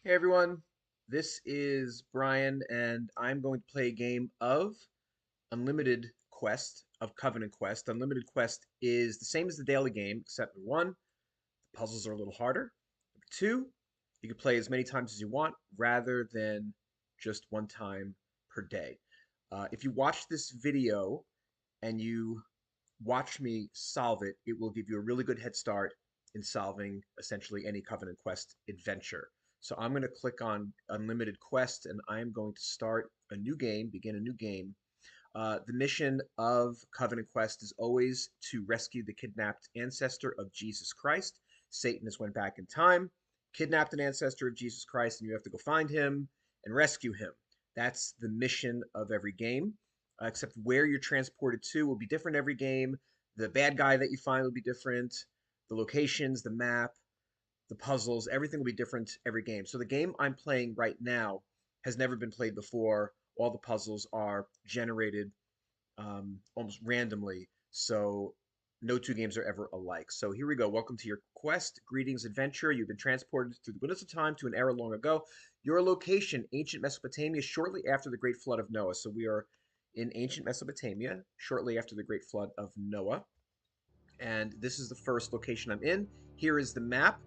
Hey everyone, this is Brian, and I'm going to play a game of Unlimited Quest, of Covenant Quest. Unlimited Quest is the same as the daily game, except number one, the puzzles are a little harder. Number two, you can play as many times as you want rather than just one time per day. If you watch this video and you watch me solve it, it will give you a really good head start in solving essentially any Covenant Quest adventure. So I'm going to click on Unlimited Quest and I'm going to start a new game, begin a new game. The mission of Covenant Quest is always to rescue the kidnapped ancestor of Jesus Christ. Satan has went back in time, kidnapped an ancestor of Jesus Christ, and you have to go find him and rescue him. That's the mission of every game, except where you're transported to will be different every game. The bad guy that you find will be different. The locations, the map, the puzzles, everything will be different every game. So the game I'm playing right now has never been played before. All the puzzles are generated almost randomly, so no two games are ever alike. So here we go. Welcome to your quest. Greetings, adventure. You've been transported through the windows of time to an era long ago. Your location, ancient Mesopotamia, shortly after the great flood of Noah. So we are in ancient Mesopotamia, shortly after the great flood of Noah. And this is the first location I'm in. Here is the map.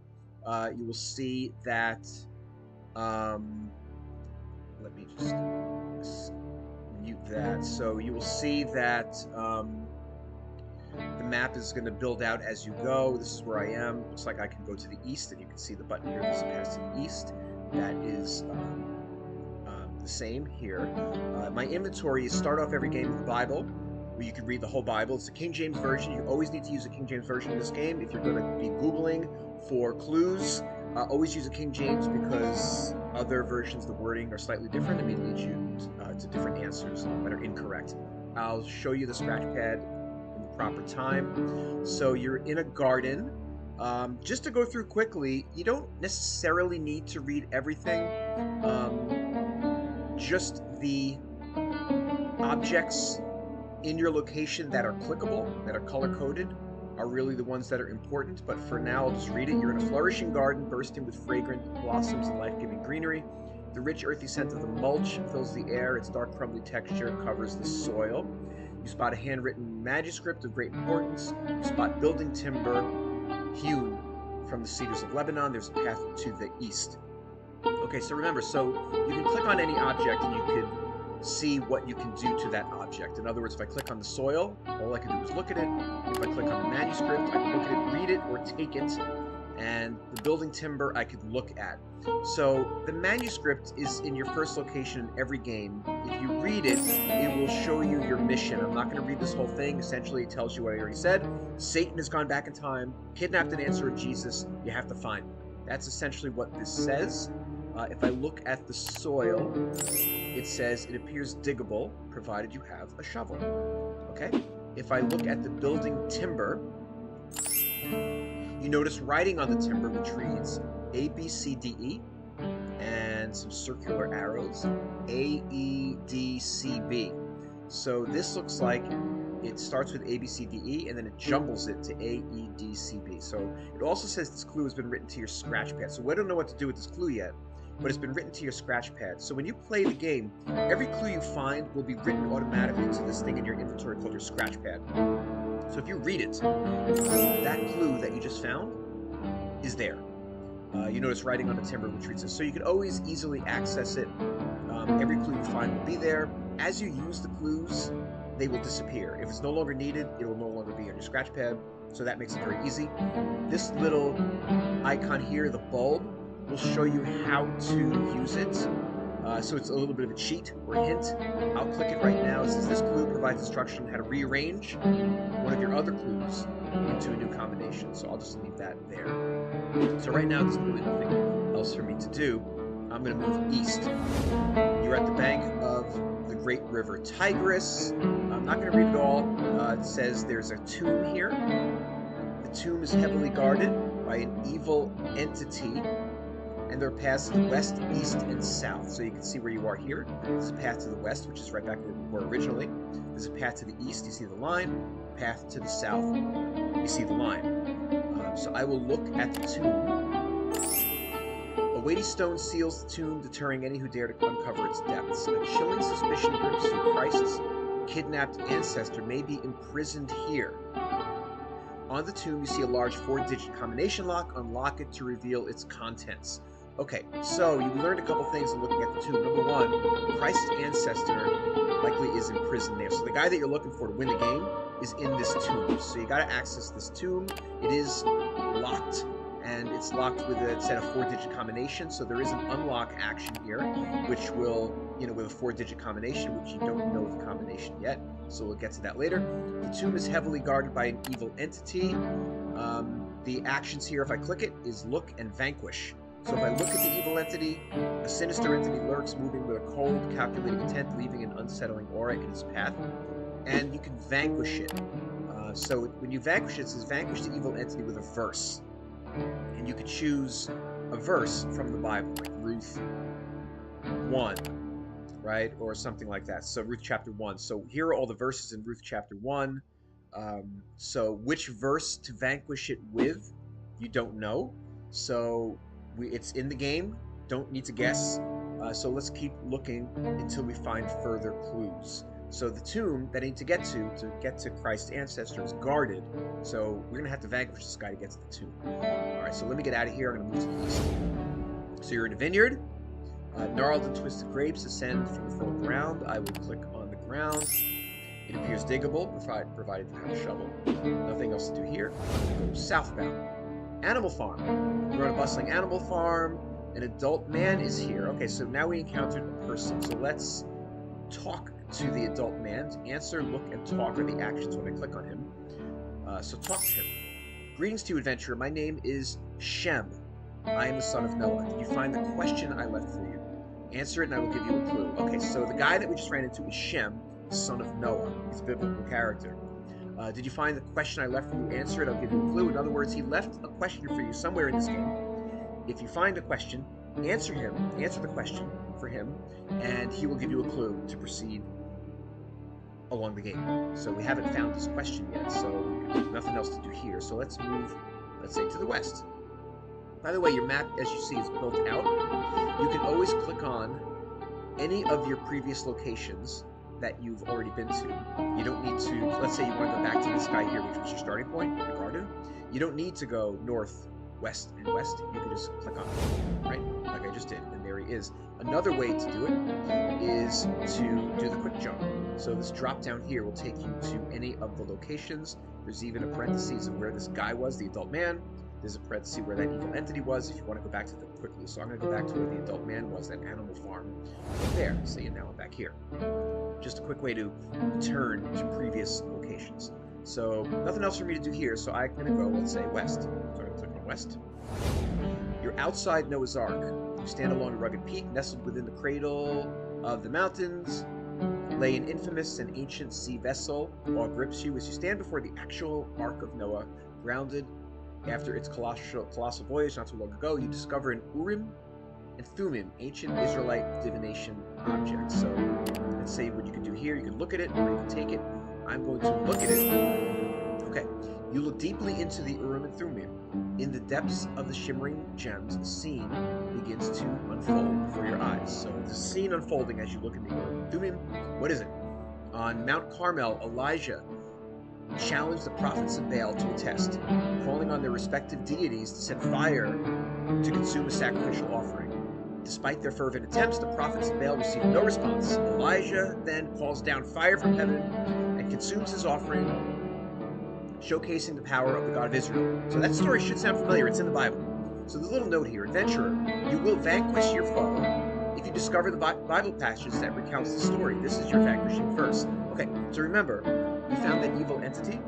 You will see that. Um, Let me just mute that. So you will see that the map is going to build out as you go. This is where I am. Looks like I can go to the east, and you can see the button here. There's a pass to the east. That is the same here. My inventory is start off every game with the Bible, where you can read the whole Bible. It's the King James Version. You always need to use the King James Version in this game. If you're going to be Googling for clues, always use a King James because other versions, the wording are slightly different and may lead you to different answers that are incorrect. I'll show you the scratch pad in the proper time. So you're in a garden. Just to go through quickly, you don't necessarily need to read everything. Just the objects in your location that are clickable, that are color coded, are really the ones that are important. But for now, I'll just read it. You're in a flourishing garden bursting with fragrant blossoms and life giving greenery. The rich, earthy scent of the mulch fills the air. Its dark, crumbly texture covers the soil. You spot a handwritten manuscript of great importance. You spot building timber hewn from the cedars of Lebanon. There's a path to the east. Okay, so remember, you can click on any object and you could see what you can do to that object. In other words, if I click on the soil, all I can do is look at it. If I click on the manuscript, I can look at it, read it, or take it. And the building timber I could look at. So the manuscript is in your first location in every game. If you read it, it will show you your mission. I'm not going to read this whole thing. Essentially, it tells you what I already said. Satan has gone back in time, kidnapped an answer of Jesus. You have to find him. That's essentially what this says. If I look at the soil, it says it appears diggable, provided you have a shovel. Okay? If I look at the building timber, you notice writing on the timber which reads A, B, C, D, E, and some circular arrows, A, E, D, C, B. So this looks like it starts with A, B, C, D, E, and then it jumbles it to A, E, D, C, B. So it also says this clue has been written to your scratch pad. So I don't know what to do with this clue yet, but it's been written to your scratch pad. So when you play the game, every clue you find will be written automatically to this thing in your inventory called your scratch pad. So if you read it, that clue that you just found is there. You notice writing on the timber which reads this. So you can always easily access it. Every clue you find will be there. As you use the clues, they will disappear. If it's no longer needed, it will no longer be on your scratch pad. So that makes it very easy. This little icon here, the bulb, will show you how to use it. So it's a little bit of a cheat or a hint. I'll click it right now. It says this clue provides instruction on how to rearrange one of your other clues into a new combination. So I'll just leave that there. So right now there's really nothing else for me to do. I'm going to move east. You're at the bank of the great river Tigris. I'm not going to read it all. It says there's a tomb here. The tomb is heavily guarded by an evil entity, and there are paths to the west, east, and south. So you can see where you are here. There's a path to the west, which is right back where we were originally. There's a path to the east, you see the line. Path to the south, you see the line. So I will look at the tomb weighty stone seals the tomb, deterring any who dare to uncover its depths. A chilling suspicion grips you. Christ's kidnapped ancestor may be imprisoned here. On the tomb, you see a large 4-digit combination lock. Unlock it to reveal its contents. Okay, so you learned a couple things in looking at the tomb. Number one, Christ's ancestor likely is in prison there. So the guy that you're looking for to win the game is in this tomb. So you got to access this tomb. It is locked, and it's locked with a set of 4-digit combination. So there is an unlock action here, which will, with a 4-digit combination, which you don't know the combination yet. So we'll get to that later. The tomb is heavily guarded by an evil entity. The actions here, if I click it, is look and vanquish. So if I look at the evil entity, a sinister entity lurks, moving with a cold, calculating intent, leaving an unsettling aura in its path. And you can vanquish it. So when you vanquish it, it says vanquish the evil entity with a verse. And you could choose a verse from the Bible, like Ruth 1, right? Or something like that. So Ruth chapter 1. So here are all the verses in Ruth chapter 1. So which verse to vanquish it with, you don't know. So it's in the game. Don't need to guess. So let's keep looking until we find further clues. So the tomb that I need to get to Christ's ancestor is guarded. So we're going to have to vanquish this guy to get to the tomb. All right, so let me get out of here. I'm going to move to the east. So you're in a vineyard. Gnarled and twisted grapes ascend from the fertile ground. I will click on the ground. It appears diggable, provided you have a shovel. Nothing else to do here. Go southbound. Animal farm. We're on a bustling animal farm. An adult man is here. Okay, so now we encountered a person. So let's talk to the adult man. Answer, look, and talk are the actions when I click on him. So talk to him. Greetings to you, adventurer. My name is Shem. I am the son of Noah. Did you find the question I left for you? Answer it and I will give you a clue. Okay, so the guy that we just ran into is Shem, the son of Noah. He's a biblical character. Did you find the question I left for you? Answer it, I'll give you a clue. In other words, he left a question for you somewhere in this game. If you find a question, answer the question for him, and he will give you a clue to proceed along the game. So we haven't found this question yet, so nothing else to do here. So let's move, let's say, to the west. By the way, your map, as you see, is built out. You can always click on any of your previous locations that you've already been to. You don't need to, let's say you want to go back to this guy here, which was your starting point, the garden. You don't need to go north, west, and west. You can just click on it, right? Like I just did, and there he is. Another way to do it is to do the quick jump. So this drop down here will take you to any of the locations. There's even a parentheses of where this guy was, the adult man. There's a parenthesis where that evil entity was, if you want to go back to them quickly. So I'm going to go back to where the adult man was, that animal farm right there. See, and now I'm back here. Just a quick way to return to previous locations. So nothing else for me to do here, so I'm going to go, let's say, west. So I'm going to click on west. You're outside Noah's Ark. You stand along a rugged peak, nestled within the cradle of the mountains. Lay an infamous and ancient sea vessel. Awe grips you as you stand before the actual Ark of Noah, grounded. After its colossal voyage not too long ago, you discover an Urim and Thummim, ancient Israelite divination objects. So let's say what you can do here. You can look at it, or you can take it. I'm going to look at it. Okay. You look deeply into the Urim and Thummim. In the depths of the shimmering gems, a scene begins to unfold before your eyes. So there's a scene unfolding as you look in the Urim and Thummim. What is it? On Mount Carmel, Elijah challenged the prophets of Baal to a test, calling on their respective deities to set fire to consume a sacrificial offering. Despite their fervent attempts, the prophets of Baal received no response. Elijah then calls down fire from heaven and consumes his offering, showcasing the power of the God of Israel. So that story should sound familiar. It's in the Bible. So there's a little note here. Adventurer, you will vanquish your foe if you discover the Bible passage that recounts the story. This is your vanquishing verse. Okay, so remember, you found that evil entity,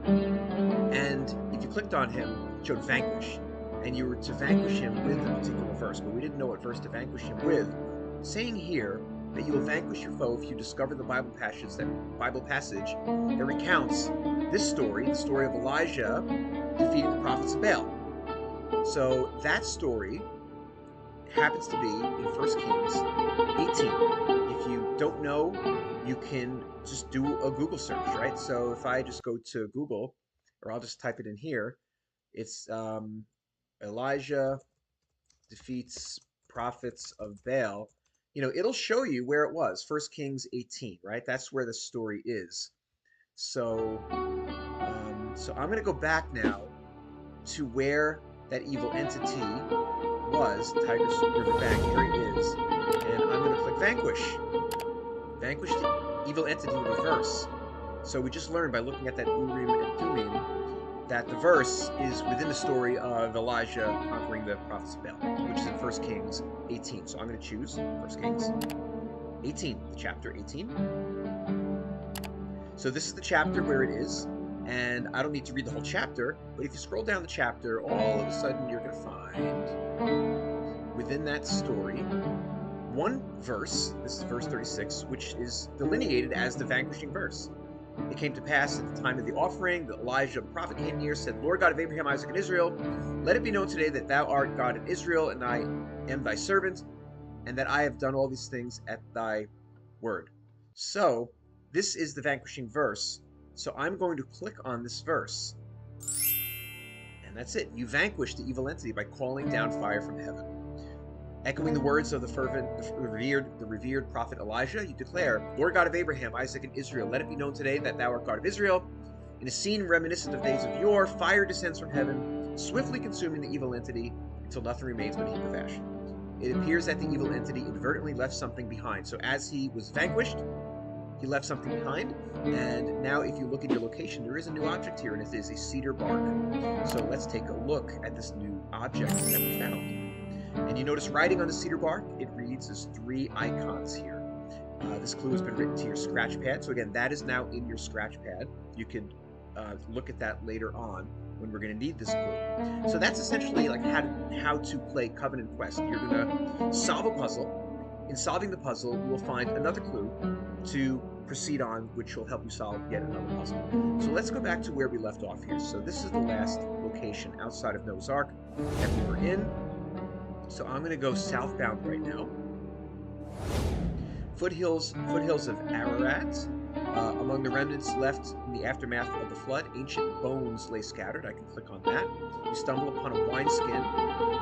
and if you clicked on him, it showed vanquish, and you were to vanquish him with a particular verse, but we didn't know what verse to vanquish him with. Saying here that you will vanquish your foe if you discover the Bible passage that recounts this story, the story of Elijah defeating the prophets of Baal. So that story happens to be in 1 Kings 18. If you don't know, you can just do a Google search, right? So if I just go to Google, or I'll just type it in here, it's Elijah defeats prophets of Baal, it'll show you where it was. 1 Kings 18, right? That's where the story is. So, so I'm going to go back now to where that evil entity was, Tigris River Bank. Here it is. And I'm going to click Vanquish. Vanquish the evil entity in reverse. So we just learned by looking at that Urim and Thummim that the verse is within the story of Elijah conquering the prophets of Baal, which is in 1 Kings 18. So I'm going to choose 1 Kings 18, the chapter 18. So this is the chapter where it is, and I don't need to read the whole chapter, but if you scroll down the chapter, all of a sudden you're going to find within that story one verse, this is verse 36, which is delineated as the vanquishing verse. It came to pass at the time of the offering that Elijah the prophet came near, said, Lord God of Abraham, Isaac, and Israel, let it be known today that thou art God in Israel, and I am thy servant, and that I have done all these things at thy word. So, this is the vanquishing verse. So I'm going to click on this verse. And that's it. You vanquish the evil entity by calling down fire from heaven. Echoing the words of the revered prophet Elijah, you declare, Lord God of Abraham, Isaac, and Israel, let it be known today that thou art God of Israel. In a scene reminiscent of days of yore, fire descends from heaven, swiftly consuming the evil entity until nothing remains but a heap of ash. It appears that the evil entity inadvertently left something behind. So as he was vanquished, he left something behind, and now if you look at your location, there is a new object here, and it is a cedar bark. So let's take a look at this new object that we found. And you notice writing on the cedar bark, it reads as 3 icons here. This clue has been written to your scratch pad. So again, that is now in your scratch pad. You can look at that later on when we're going to need this clue. So that's essentially like how to play Covenant Quest. You're going to solve a puzzle. In solving the puzzle, you will find another clue to proceed on, which will help you solve yet another puzzle. So let's go back to where we left off here. So this is the last location outside of Noah's Ark that we were in. So I'm going to go southbound right now. Foothills of Ararat. Among the remnants left in the aftermath of the flood, ancient bones lay scattered. I can click on that. You stumble upon a wineskin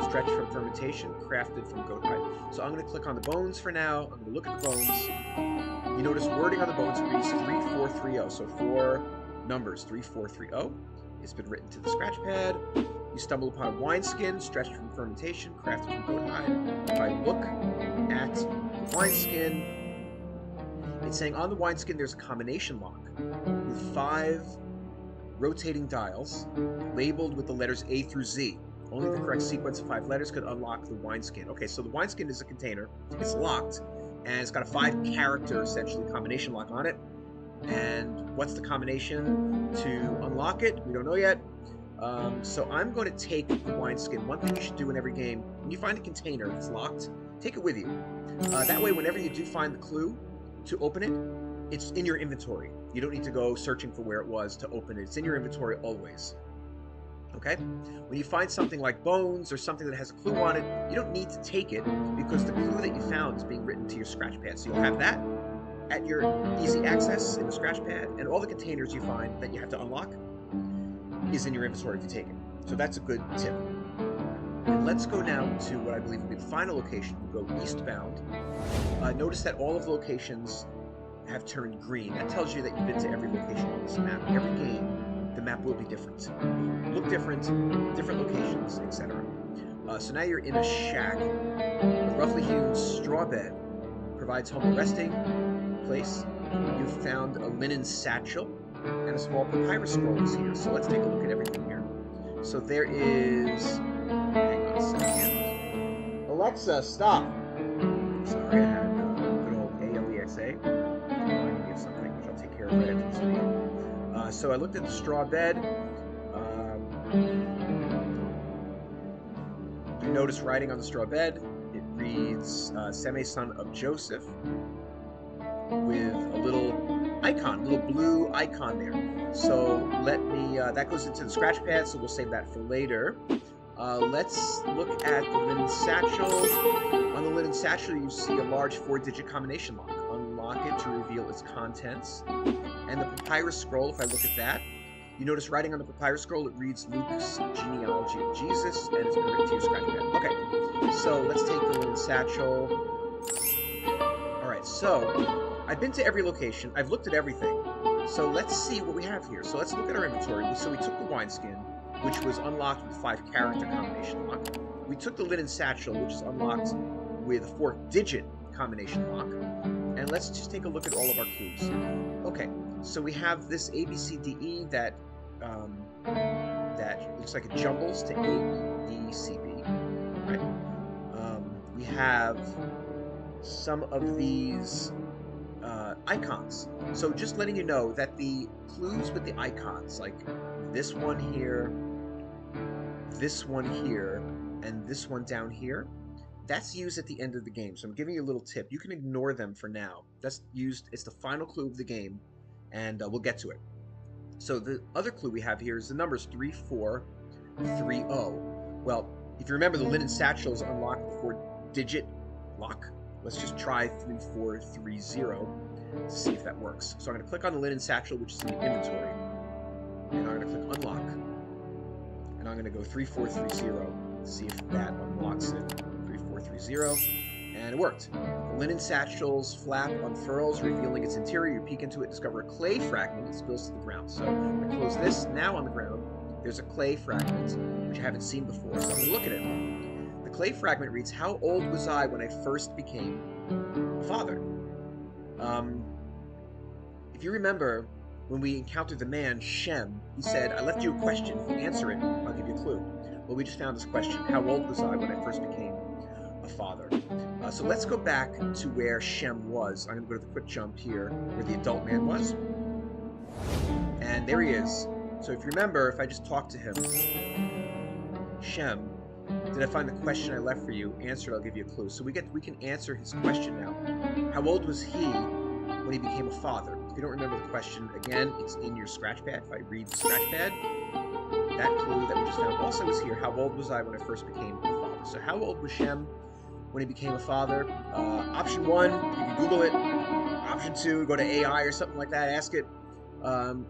stretched from fermentation, crafted from goat hide. So I'm going to click on the bones for now. I'm going to look at the bones. You notice wording on the bones reads 3430. So 4 numbers, 3430. It's been written to the scratch pad. You stumble upon a wineskin stretched from fermentation, crafted from goat hide. If I look at the wineskin, it's saying on the wineskin there's a combination lock with 5 rotating dials labeled with the letters A through Z. Only the correct sequence of 5 letters could unlock the wineskin. Okay, so the wineskin is a container. It's locked, and it's got a 5-character, essentially, combination lock on it. And what's the combination to unlock it? We don't know yet. So I'm going to take the wineskin. One thing you should do in every game, when you find a container that's locked, take it with you. That way, whenever you do find the clue to open it, it's in your inventory. You don't need to go searching for where it was to open it. It's in your inventory always. Okay? When you find something like bones or something that has a clue on it, you don't need to take it because the clue that you found is being written to your scratch pad. So you'll have that at your easy access in the scratch pad, and all the containers you find that you have to unlock is in your inventory if you take it. So that's a good tip. And let's go now to what I believe will be the final location. We'll go eastbound. Notice that all of the locations have turned green. That tells you that you've been to every location on this map. Every game, the map will be different. Look different, different locations, etc. So now you're in a shack. A roughly hewn straw bed provides home and resting place. You've found a linen satchel and a small papyrus scroll is here. So let's take a look at everything here. So there is... Hang on a second. Alexa, stop! Sorry, I had good old ALEXA reminding me of something, which I'll take care of right after this video. So I looked at the straw bed. You notice writing on the straw bed. It reads, Seme, son of Joseph, with a little icon, little blue icon there. So let me, that goes into the scratch pad, so we'll save that for later. Let's look at the linen satchel. On the linen satchel, you see a large 4-digit combination lock. Unlock it to reveal its contents. And the papyrus scroll, if I look at that, you notice writing on the papyrus scroll, it reads Luke's genealogy of Jesus, and it's been written to your scratch pad. Okay, So let's take the linen satchel. All right, so I've been to every location. I've looked at everything. So let's see what we have here. So let's look at our inventory. So we took the wineskin, which was unlocked with a 5-character combination lock. We took the linen satchel, which is unlocked with a 4-digit combination lock. And let's just take a look at all of our clues. Okay, so we have this A, B, C, D, E that looks like it jumbles to A, B, C, B, right? We have some of these icons. So just letting you know that the clues with the icons, like this one here, and this one down here, that's used at the end of the game. So I'm giving you a little tip. You can ignore them for now. That's used, it's the final clue of the game, and we'll get to it. So the other clue we have here is the numbers 3430. Well, if you remember, the linen satchel is unlocked with a 4-digit lock. Let's just try 3430 to see if that works. So I'm going to click on the linen satchel, which is in the inventory, and I'm going to click unlock, and I'm going to go 3430 to see if that unlocks it. 3430, and it worked. The linen satchel's flap unfurls, revealing its interior. You peek into it, discover a clay fragment that spills to the ground. So I close this. Now on the ground, there's a clay fragment, which I haven't seen before, so I'm going to look at it. The clay fragment reads, "How old was I when I first became a father?" If you remember, when we encountered the man, Shem, he said, "I left you a question. If you answer it, I'll give you a clue." Well, we just found this question. How old was I when I first became a father? So let's go back to where Shem was. I'm going to go to the quick jump here, where the adult man was. And there he is. So if you remember, if I just talk to him, Shem, did I find the question I left for you? Answer it, I'll give you a clue. So we can answer his question now. How old was he when he became a father? If you don't remember the question, again, it's in your scratch pad. If I read the scratch pad, that clue that we just found also is here. How old was I when I first became a father? So how old was Shem when he became a father? Option 1, you can Google it. Option 2, go to AI or something like that, ask it.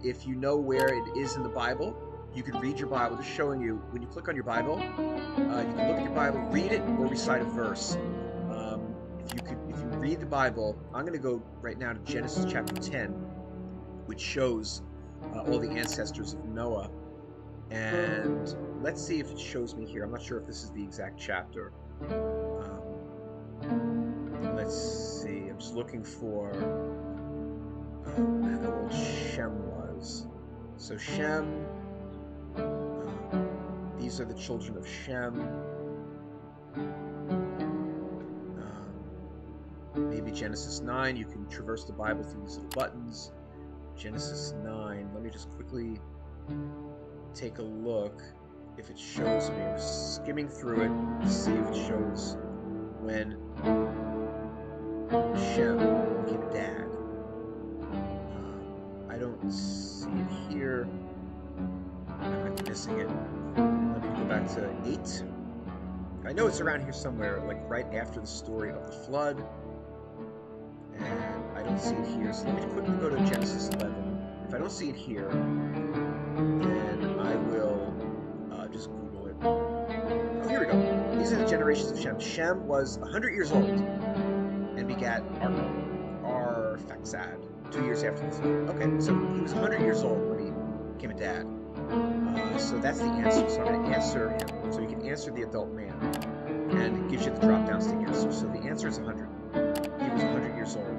If you know where it is in the Bible, you can read your Bible. Just showing you, when you click on your Bible, you can look at your Bible, read it, or recite a verse. If you read the Bible, I'm going to go right now to Genesis chapter 10, which shows all the ancestors of Noah. And let's see if it shows me here. I'm not sure if this is the exact chapter. Let's see. I'm just looking for how old Shem was. So Shem, these are the children of Shem. Maybe Genesis 9. You can traverse the Bible through these little buttons. Genesis 9. Let me just quickly take a look if it shows me. I'm skimming through it to see if it shows when Shem became a dad. I don't see it here. I might be missing it. Let me go back to 8. I know it's around here somewhere, like right after the story of the flood. And I don't see it here. So let me quickly go to Genesis 11. If I don't see it here, then I will just Google it. Oh, here we go. These are the generations of Shem. Shem was 100 years old and begat Arphaxad 2 years after the flood. Okay, so he was 100 years old when he became a dad. So that's the answer. So I'm going to answer him. So you can answer the adult man. And it gives you the drop downs to answer. So the answer is 100. He was 100 years old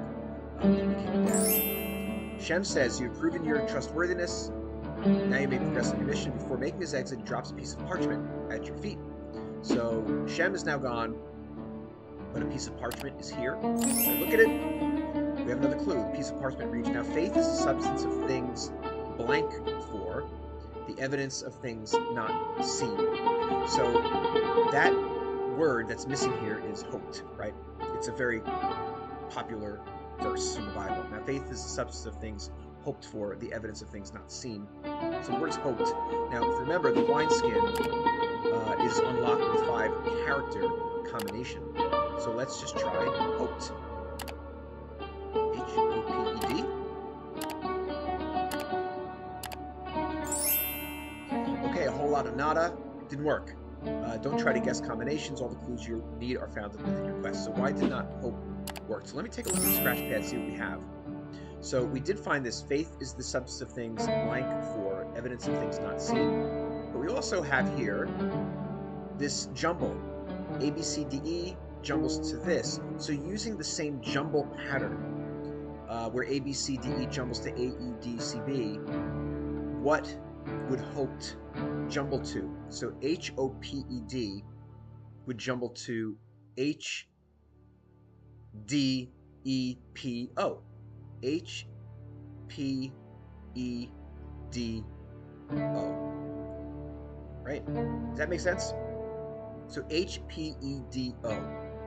when he became a dad. Shem says, "You've proven your trustworthiness. Now you may progress on your mission." Before making his exit, he drops a piece of parchment at your feet. So Shem is now gone, but a piece of parchment is here. So look at it. We have another clue. The piece of parchment reads, "Now faith is the substance of things blank for, the evidence of things not seen." So that word that's missing here is hoped, right? It's a very popular verse in the Bible. Now faith is the substance of things hoped for, the evidence of things not seen. So the word is hoped. Now, if you remember, the wineskin is unlocked with 5-character combination. So let's just try hoped. H-O-P-E-D. Okay, a whole lot of nada. Didn't work. Don't try to guess combinations. All the clues you need are found within your quest. So why did not hope work? So let me take a look at the scratch pad, see what we have. So we did find this. Faith is the substance of things, blank for evidence of things not seen. But we also have here this jumble. A, B, C, D, E jumbles to this. So using the same jumble pattern, where A, B, C, D, E jumbles to A, E, D, C, B, what would hoped jumble to? So H, O, P, E, D would jumble to H, D, E, P, O. H, P, E, D, O. Right? Does that make sense? So H, P, E, D, O.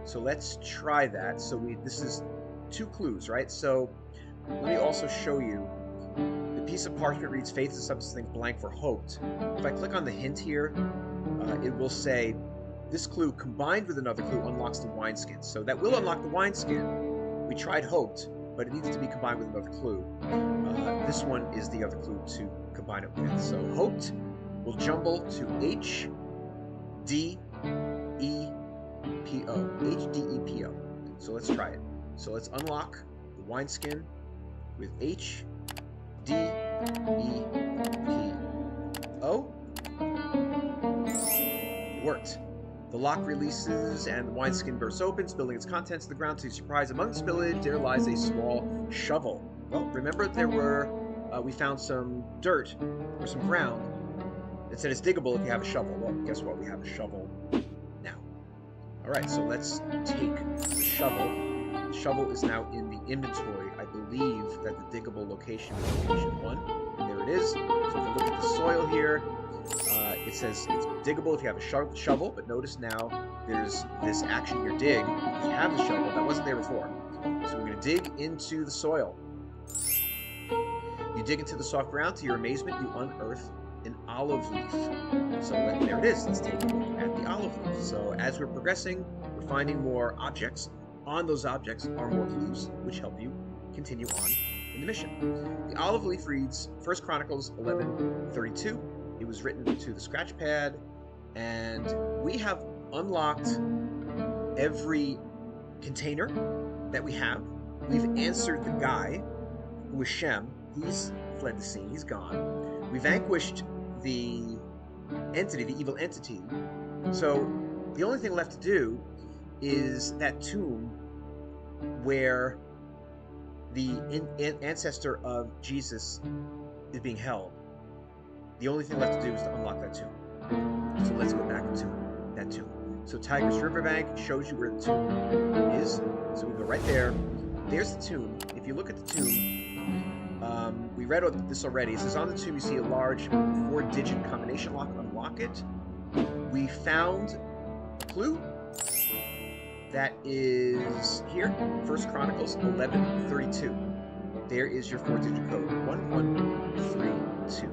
So let's try that. So this is 2 clues, right? So let me also show you. The piece of parchment reads, faith is something blank for hoped. If I click on the hint here, it will say, this clue combined with another clue unlocks the wineskin. So that will unlock the wineskin. We tried hoped, but it needs to be combined with another clue. This one is the other clue to combine it with. So hoped will jumble to H, D, E, P, O. H, D, E, P, O. So let's try it. So let's unlock the wineskin with H, D, E, P, O. It worked. The lock releases and the wineskin bursts open, spilling its contents to the ground. To your surprise, among the spillage, there lies a small shovel. Well, remember we found some dirt or some ground that said it's diggable if you have a shovel. Well, guess what? We have a shovel now. All right, so let's take the shovel. The shovel is now in the inventory. I believe that the diggable location is location 1, and there it is. So if you look at the soil here, it says it's diggable if you have a shovel, but notice now there's this action here, dig, if you have the shovel. That wasn't there before. So we're going to dig into the soil. You dig into the soft ground. To your amazement, you unearth an olive leaf. So there it is. Let's take a look at the olive leaf. So as we're progressing, we're finding more objects. On those objects are more clues, which help you continue on in the mission. The olive leaf reads 1 Chronicles 11:32. It was written to the scratch pad, and we have unlocked every container that we have. We've answered the guy who was Shem. He's fled the scene. He's gone. We vanquished the entity, the evil entity. So the only thing left to do is that tomb where the ancestor of Jesus is being held. The only thing left to do is to unlock that tomb. So let's go back to that tomb. So Tigris Riverbank shows you where the tomb is. So we go right there. There's the tomb. If you look at the tomb, we read this already. It says on the tomb you see a large 4-digit combination lock. Unlock it. We found a clue. That is here, 1 Chronicles 11:32. There is your 4-digit code, 1132.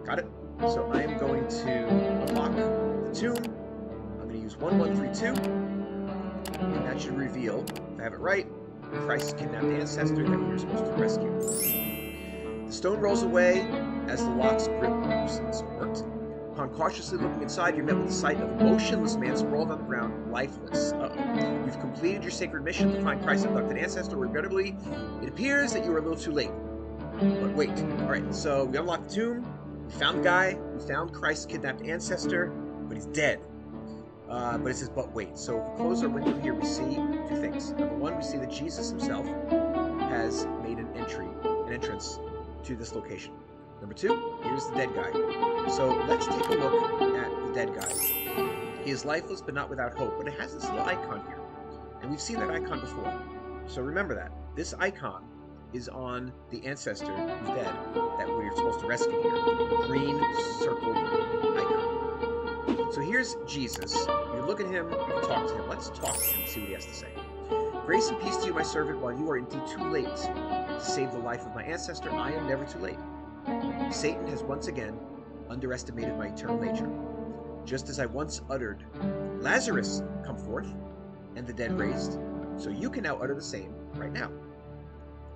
Got it? So I am going to unlock the tomb. I'm going to use 1132, and that should reveal, if I have it right, Christ's kidnapped ancestor that we were supposed to rescue. The stone rolls away as the lock's grip loosens. Worked. Upon cautiously looking inside, you're met with the sight of a motionless man sprawled on the ground, lifeless. Uh-oh. You've completed your sacred mission to find Christ's abducted ancestor. Regrettably, it appears that you are a little too late. But wait. All right, so we unlocked the tomb. We found the guy. We found Christ's kidnapped ancestor, but he's dead. But it says, but wait. So if we close our window here, we see 2 things. Number 1, we see that Jesus himself has made an entrance to this location. Number 2, here's the dead guy. So let's take a look at the dead guy. He is lifeless but not without hope, but it has this little icon here. And we've seen that icon before. So remember that. This icon is on the ancestor who's dead that we're supposed to rescue here. Green circled icon. So here's Jesus. You look at him, you can talk to him. Let's talk to him and see what he has to say. Grace and peace to you, my servant. While you are indeed too late to save the life of my ancestor, I am never too late. Satan has once again underestimated my eternal nature. Just as I once uttered, Lazarus, come forth, and the dead raised, so you can now utter the same right now.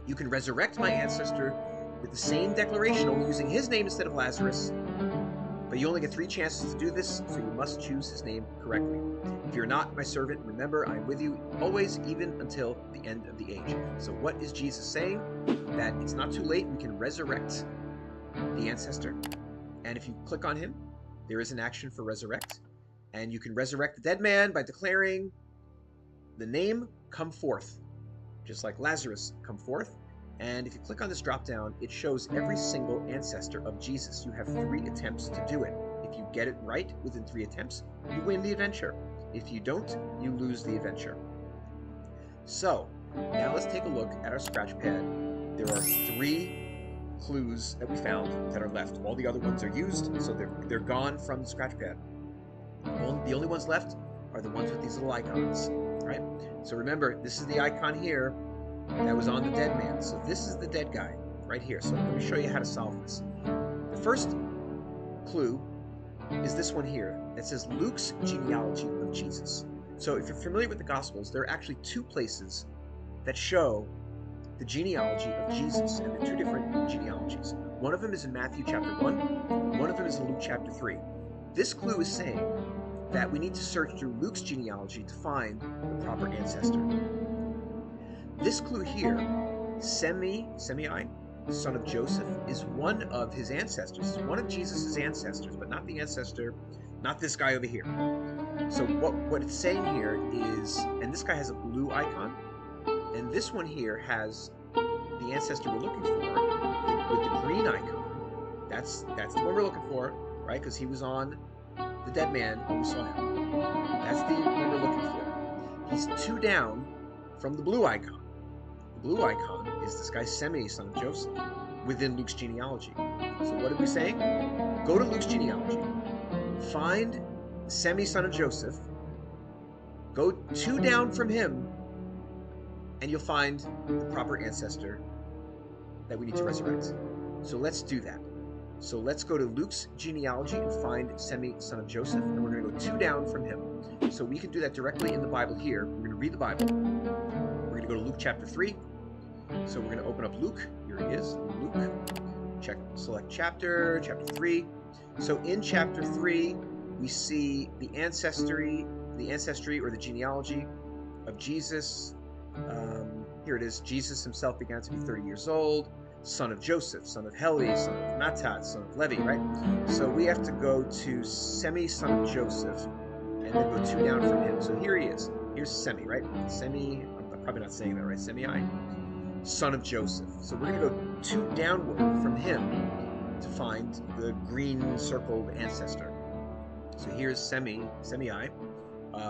You can resurrect my ancestor with the same declaration, only using his name instead of Lazarus, But you only get 3 chances to do this, so you must choose his name correctly. If you're not my servant, remember I am with you always, even until the end of the age. So what is Jesus saying? That it's not too late, we can resurrect the ancestor. And if you click on him, there is an action for resurrect. And you can resurrect the dead man by declaring the name, come forth. Just like Lazarus, come forth. And if you click on this drop down, it shows every single ancestor of Jesus. You have 3 attempts to do it. If you get it right within 3 attempts, you win the adventure. If you don't, you lose the adventure. So, now let's take a look at our scratch pad. There are 3 clues that we found that are left. All the other ones are used, so they're gone from the scratch pad. The only ones left are the ones with these little icons, right? So remember, this is the icon here that was on the dead man. So this is the dead guy right here. So let me show you how to solve this. The first clue is this one here that says Luke's genealogy of Jesus. So if you're familiar with the Gospels, there are actually 2 places that show the genealogy of Jesus, and they're 2 different genealogies. One of them is in Matthew chapter 1, one of them is in Luke chapter 3. This clue is saying that we need to search through Luke's genealogy to find the proper ancestor. This clue here, Semei, son of Joseph, is one of his ancestors. It's one of Jesus' ancestors, but not the ancestor, not this guy over here. So what it's saying here is, and this guy has a blue icon, and this one here has the ancestor we're looking for with the green icon. That's the one we're looking for, right? Because he was on the dead man when we saw him. That's the one we're looking for. He's 2 down from the blue icon. The blue icon is this guy Semei, son of Joseph, within Luke's genealogy. So what are we saying? Go to Luke's genealogy, find Semei, son of Joseph, go 2 down from him, and you'll find the proper ancestor that we need to resurrect. So let's do that. So let's go to Luke's genealogy and find Semei, son of Joseph, and we're going to go 2 down from him. So we can do that directly in the Bible here. We're going to read the Bible. We're going to go to Luke chapter 3. So we're going to open up Luke. Here he is, Luke. Select chapter 3. So in chapter 3, we see the ancestry or the genealogy of Jesus. Here it is. Jesus himself began to be 30 years old, son of Joseph, son of Heli, son of Matthat, son of Levi, right? So we have to go to Semei, son of Joseph, and then go 2 down from him. So here he is. Here's Semei, right? Semei, I'm probably not saying that right. Semei, son of Joseph. So we're going to go 2 downward from him to find the green circled ancestor. So here's Semei,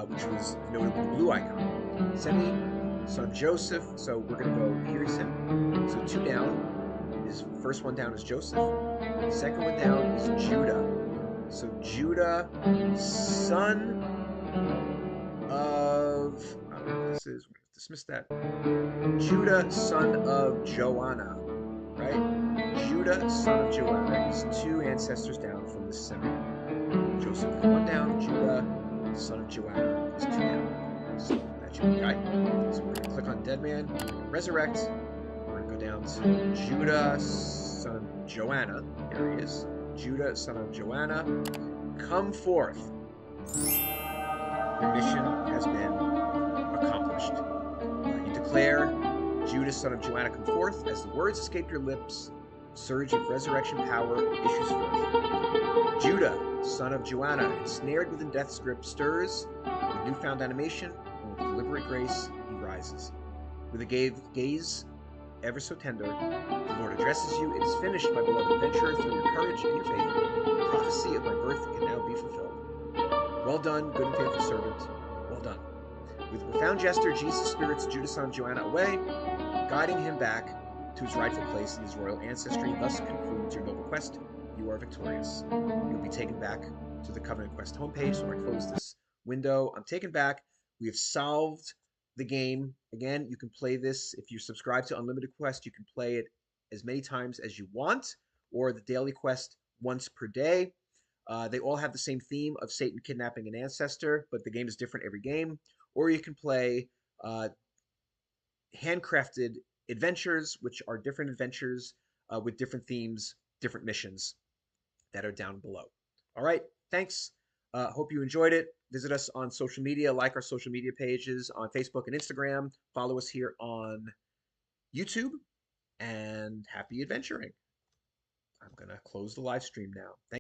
which was noted with the blue icon. Semei, son of Joseph. So we're going to go, here's him. So 2 down. His first one down is Joseph. The second one down is Judah. So Judah, son of, I don't know what this is. We're going to dismiss that. Judah, son of Joanna, right? Judah, son of Joanna is 2 ancestors down from the Semei. Joseph is 1 down. Judah, son of Joanna is 2 down. So that should be right. So we're going to click on dead man. We're going to resurrect. We're going to go down to Judah, son of Joanna. There he is. Judah, son of Joanna, come forth. Your mission has been accomplished. You declare, Judah, son of Joanna, come forth. As the words escape your lips, a surge of resurrection power issues forth. Judah, son of Joanna, ensnared within death's grip, stirs with newfound animation, and with deliberate grace he rises. With a gaze ever so tender, the Lord addresses you. It is finished, my beloved adventurer, through your courage and your faith. The prophecy of my birth can now be fulfilled. Well done, good and faithful servant. Well done. With a profound gesture, Jesus spirits Judah, son of Joanna, away, guiding him back to his rightful place in his royal ancestry. Thus concludes your noble quest. You are victorious. You'll be taken back to the Covenant Quest homepage. So when I close this window, I'm taken back. We have solved the game. Again, you can play this. If you subscribe to Unlimited Quest, you can play it as many times as you want, or the daily quest once per day. They all have the same theme of Satan kidnapping an ancestor, but the game is different every game. Or you can play handcrafted adventures, which are different adventures with different themes, different missions that are down below. All right, thanks. Hope you enjoyed it. Visit us on social media, like our social media pages on Facebook and Instagram. Follow us here on YouTube, and happy adventuring. I'm going to close the live stream now. Thank